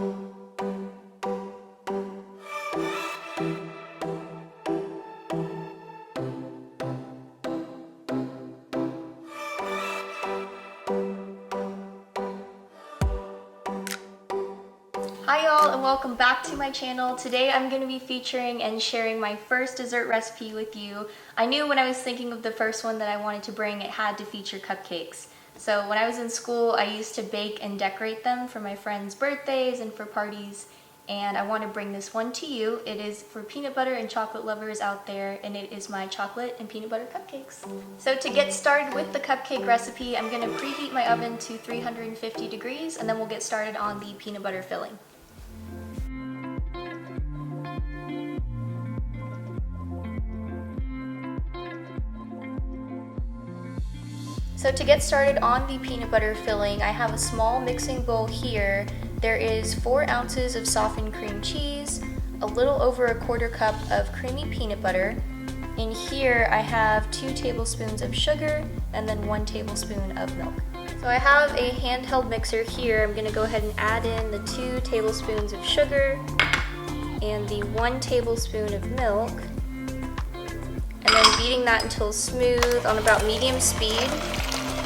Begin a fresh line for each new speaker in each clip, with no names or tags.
Hi y'all, and welcome back to my channel. Today I'm going to be featuring and sharing my first dessert recipe with you. I knew when I was thinking of the first one that I wanted to bring, it had to feature cupcakes. So when I was in school, I used to bake and decorate them for my friends' birthdays and for parties, and I want to bring this one to you. It is for peanut butter and chocolate lovers out there, and it is my chocolate and peanut butter cupcakes. So to get started with the cupcake recipe, I'm going to preheat my oven to 350 degrees, and then we'll get started on the peanut butter filling. So to get started on the peanut butter filling, I have a small mixing bowl here. There is 4 ounces of softened cream cheese, a little over a quarter cup of creamy peanut butter. In here I have 2 tablespoons of sugar and then 1 tablespoon of milk. So I have a handheld mixer here. I'm going to go ahead and add in the 2 tablespoons of sugar and the 1 tablespoon of milk, and then beating that until smooth on about medium speed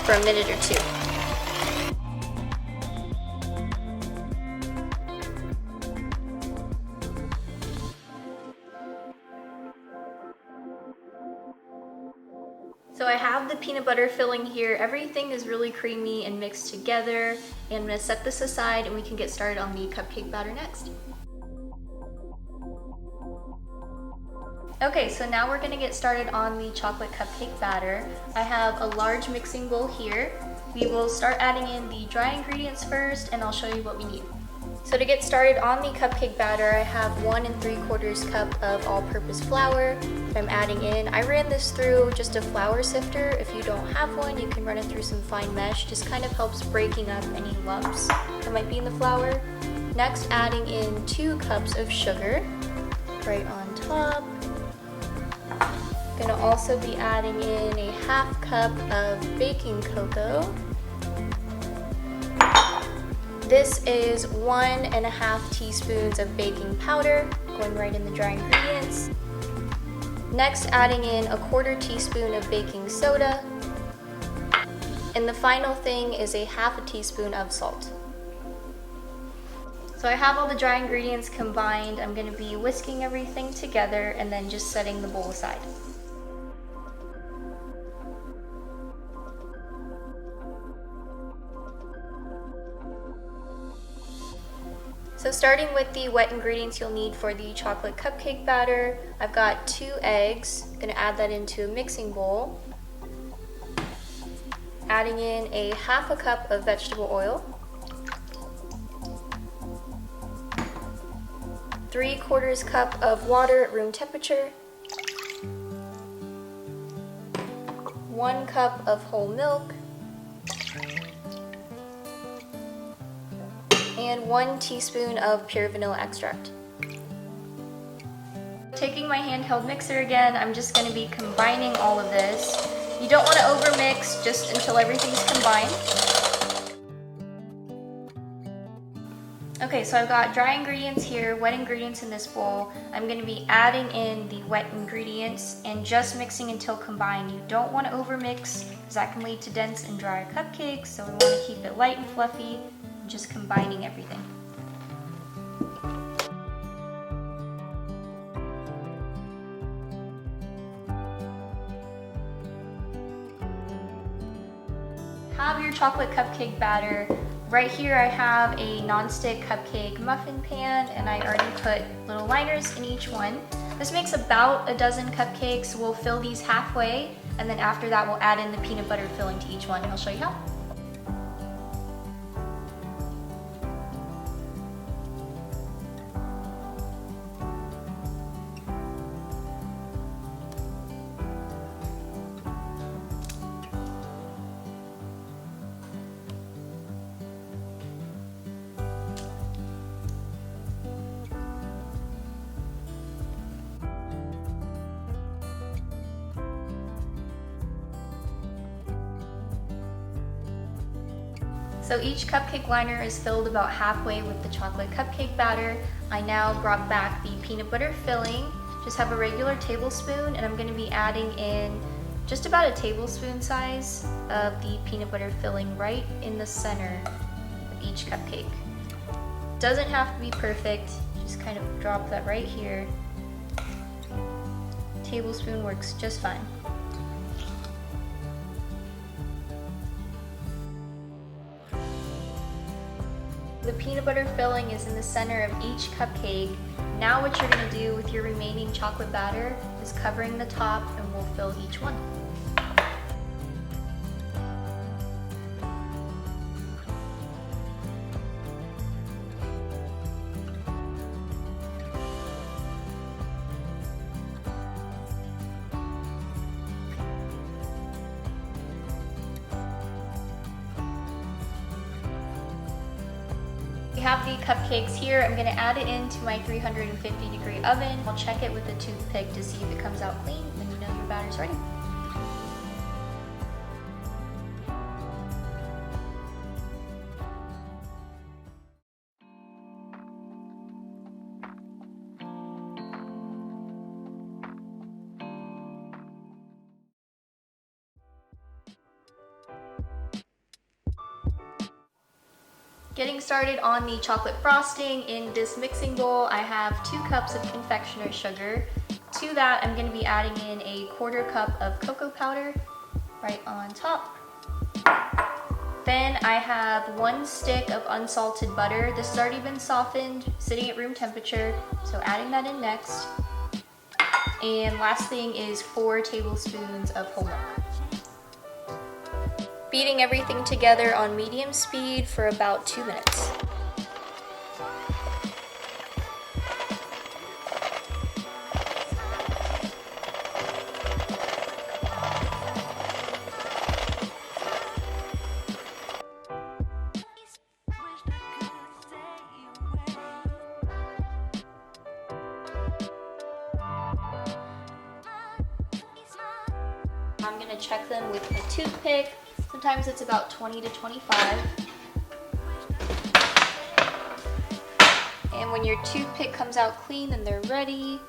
for a minute or 2. So I have the peanut butter filling here. Everything is really creamy and mixed together. And I'm going to set this aside and we can get started on the cupcake batter next. Okay, so now we're going to get started on the chocolate cupcake batter. I have a large mixing bowl here. We will start adding in the dry ingredients first, and I'll show you what we need. So to get started on the cupcake batter, I have 1 3/4 cup of all-purpose flour that I'm adding in. I ran this through just a flour sifter. If you don't have one, you can run it through some fine mesh. Just kind of helps breaking up any lumps that might be in the flour. Next, adding in 2 cups of sugar right on top. Gonna also be adding in a 1/2 cup of baking cocoa. This is 1 1/2 teaspoons of baking powder, going right in the dry ingredients. Next, adding in a 1/4 teaspoon of baking soda. And the final thing is a 1/2 teaspoon of salt. So I have all the dry ingredients combined. I'm going to be whisking everything together and then just setting the bowl aside. So starting with the wet ingredients you'll need for the chocolate cupcake batter, I've got 2 eggs. I'm going to add that into a mixing bowl. Adding in a 1/2 cup of vegetable oil. 3/4 cup of water at room temperature. 1 cup of whole milk. And 1 teaspoon of pure vanilla extract. Taking my handheld mixer again, I'm just going to be combining all of this. You don't want to overmix, just until everything's combined. Okay, so I've got dry ingredients here, wet ingredients in this bowl. I'm going to be adding in the wet ingredients and just mixing until combined. You don't want to overmix because that can lead to dense and dry cupcakes, so we want to keep it light and fluffy. Just combining everything. Have your chocolate cupcake batter. Right here I have a non-stick cupcake muffin pan, and I already put little liners in each one. This makes about a dozen cupcakes. We'll fill these halfway, and then after that we'll add in the peanut butter filling to each one, and I'll show you how. So each cupcake liner is filled about halfway with the chocolate cupcake batter. I now brought back the peanut butter filling. Just have a regular tablespoon, and I'm going to be adding in just about a tablespoon size of the peanut butter filling right in the center of each cupcake. Doesn't have to be perfect, just kind of drop that right here. Tablespoon works just fine. The peanut butter filling is in the center of each cupcake. Now what you're going to do with your remaining chocolate batter is covering the top, and we'll fill each one. I have the cupcakes here. I'm going to add it into my 350-degree oven. I'll check it with a toothpick to see if it comes out clean, then you know your batter's ready. Getting started on the chocolate frosting, in this mixing bowl I have 2 cups of confectioner's sugar. To that I'm going to be adding in a 1/4 cup of cocoa powder right on top. Then I have 1 stick of unsalted butter. This has already been softened, sitting at room temperature, so adding that in next. And last thing is 4 tablespoons of whole milk. Beating everything together on medium speed for about 2 minutes. I'm going to check them with a toothpick. Sometimes it's about 20 to 25. And when your toothpick comes out clean, then they're ready.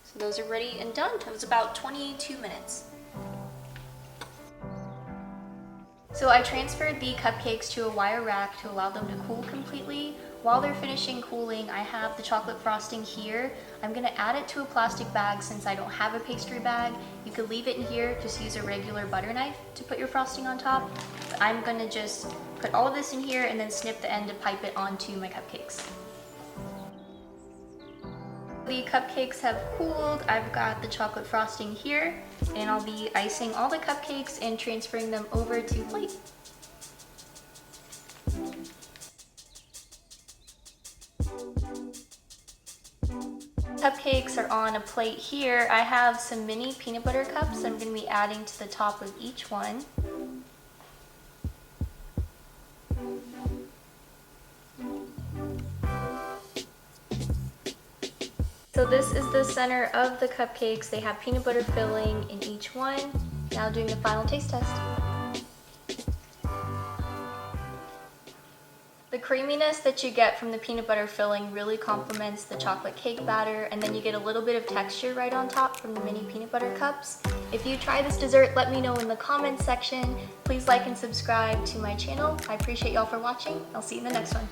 So those are ready and done. It was about 22 minutes. So I transferred the cupcakes to a wire rack to allow them to cool completely. While they're finishing cooling, I have the chocolate frosting here. I'm going to add it to a plastic bag since I don't have a pastry bag. You could leave it in here, just use a regular butter knife to put your frosting on top. But I'm going to just put all of this in here and then snip the end to pipe it onto my cupcakes. The cupcakes have cooled. I've got the chocolate frosting here, and I'll be icing all the cupcakes and transferring them over to plate. Cupcakes are on a plate here. I have some mini peanut butter cups I'm going to be adding to the top of each one. So this is the center of the cupcakes. They have peanut butter filling in each one. Now doing the final taste test. The creaminess that you get from the peanut butter filling really complements the chocolate cake batter, and then you get a little bit of texture right on top from the mini peanut butter cups. If you try this dessert, let me know in the comments section. Please like and subscribe to my channel. I appreciate y'all for watching. I'll see you in the next one.